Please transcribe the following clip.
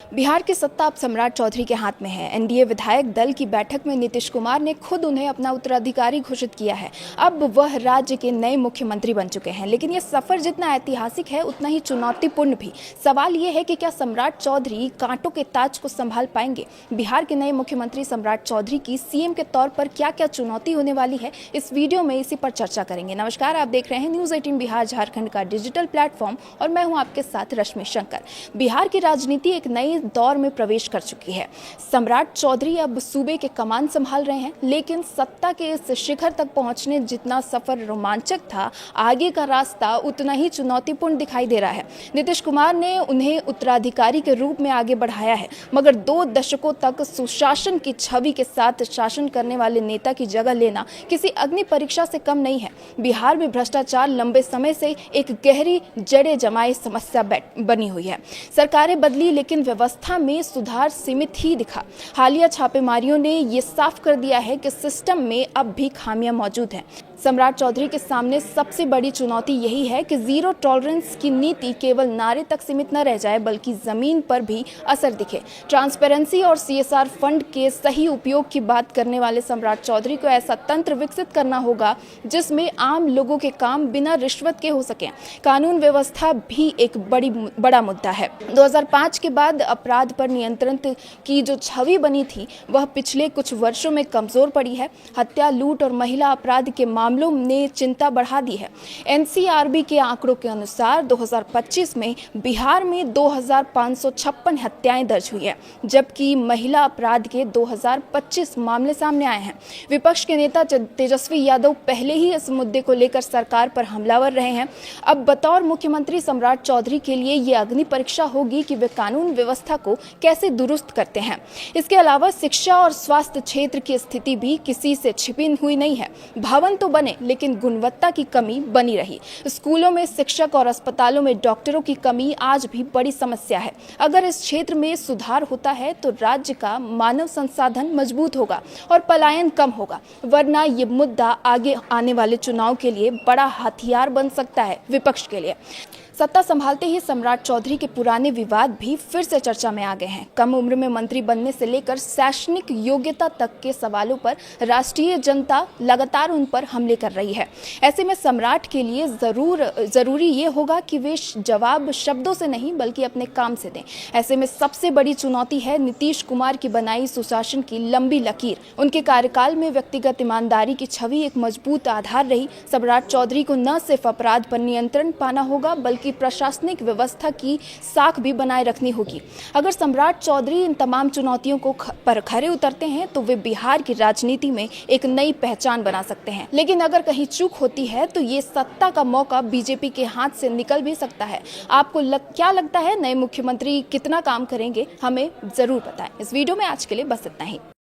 बिहार की सत्ता अब सम्राट चौधरी के हाथ में है। एनडीए विधायक दल की बैठक में नीतीश कुमार ने खुद उन्हें अपना उत्तराधिकारी घोषित किया है। अब वह राज्य के नए मुख्यमंत्री बन चुके हैं। लेकिन यह सफर जितना ऐतिहासिक है उतना ही चुनौतीपूर्ण भी। सवाल यह है कि क्या सम्राट चौधरी कांटों के ताज को संभाल पाएंगे। बिहार के नए मुख्यमंत्री सम्राट चौधरी की सीएम के तौर पर क्या क्या चुनौती होने वाली है, इस वीडियो में इसी पर चर्चा करेंगे। नमस्कार, आप देख रहे हैं न्यूज 18 बिहार झारखंड का डिजिटल प्लेटफॉर्म और मैं हूं आपके साथ रश्मि शंकर। बिहार की राजनीति एक नई दौर में प्रवेश कर चुकी है। सम्राट चौधरी अब सूबे के कमान संभाल रहे हैं, लेकिन सत्ता के इस शिखर तक पहुंचने जितना सफर रोमांचक था, आगे का रास्ता उतना ही चुनौतीपूर्ण दिखाई दे रहा है। नीतीश कुमार ने उन्हें उत्तराधिकारी के रूप में आगे बढ़ाया है, मगर 2 दशकों तक सुशासन की छवि के साथ शासन करने वाले नेता की जगह लेना किसी अग्नि परीक्षा से कम नहीं है। बिहार में भ्रष्टाचार लंबे समय से एक गहरी जड़ें जमाए समस्या बनी हुई है। सरकारें बदली लेकिन व्यवस्था में सुधार सीमित ही दिखा। हालिया छापेमारियों ने ये साफ कर दिया है कि सिस्टम में अब भी खामियां मौजूद हैं। सम्राट चौधरी के सामने सबसे बड़ी चुनौती यही है कि जीरो टॉलरेंस की नीति केवल नारे तक सीमित न रह जाए, बल्कि जमीन पर भी असर दिखे। ट्रांसपेरेंसी और सीएसआर फंड के सही उपयोग की बात करने वाले सम्राट चौधरी को ऐसा तंत्र विकसित करना होगा जिसमें आम लोगों के काम बिना रिश्वत के हो सके। कानून व्यवस्था भी एक बड़ा मुद्दा है। 2005 के बाद अपराध पर नियंत्रण की जो छवि बनी थी वह पिछले कुछ वर्षों में कमजोर पड़ी है। हत्या, लूट और महिला अपराध के मामलों ने चिंता बढ़ा दी है। एनसीआरबी के आंकड़ों के अनुसार 2025 में बिहार में 2556 हत्याएं दर्ज हुई है, जबकि महिला अपराध के 2025 मामले सामने आए हैं। विपक्ष के नेता तेजस्वी यादव पहले ही इस मुद्दे को लेकर सरकार पर हमलावर रहे हैं। अब बतौर मुख्यमंत्री सम्राट चौधरी के लिए ये अग्नि परीक्षा होगी कि वे कानून व्यवस्था को कैसे दुरुस्त करते हैं। इसके अलावा शिक्षा और स्वास्थ्य क्षेत्र की स्थिति भी किसी से छिपी हुई नहीं है। भवन तो बने, लेकिन गुणवत्ता की कमी बनी रही। स्कूलों में शिक्षक और अस्पतालों में डॉक्टरों की कमी आज भी बड़ी समस्या है। अगर इस क्षेत्र में सुधार होता है तो राज्य का मानव संसाधन मजबूत होगा और पलायन कम होगा, वरना ये मुद्दा आगे आने वाले चुनाव के लिए बड़ा हथियार बन सकता है विपक्ष के लिए। सत्ता संभालते ही सम्राट चौधरी के पुराने विवाद भी फिर से चर्चा में आ गए हैं। कम उम्र में मंत्री बनने से लेकर शैक्षणिक योग्यता तक के सवालों पर राष्ट्रीय जनता लगातार उन पर हमले कर रही है। ऐसे में सम्राट के लिए जरूरी ये होगा कि वे जवाब शब्दों से नहीं बल्कि अपने काम से दें। ऐसे में सबसे बड़ी चुनौती है नीतीश कुमार की बनाई सुशासन की लंबी लकीर। उनके कार्यकाल में व्यक्तिगत ईमानदारी की छवि एक मजबूत आधार रही। सम्राट चौधरी को न सिर्फ अपराध पर नियंत्रण पाना होगा, बल्कि प्रशासनिक व्यवस्था की साख भी बनाए रखनी होगी। अगर सम्राट चौधरी इन तमाम चुनौतियों को पर खरे उतरते हैं तो वे बिहार की राजनीति में एक नई पहचान बना सकते हैं। लेकिन अगर कहीं चूक होती है तो ये सत्ता का मौका बीजेपी के हाथ से निकल भी सकता है। आपको क्या लगता है, नए मुख्यमंत्री कितना काम करेंगे? हमें जरूर बताएं। इस वीडियो में आज के लिए बस इतना ही।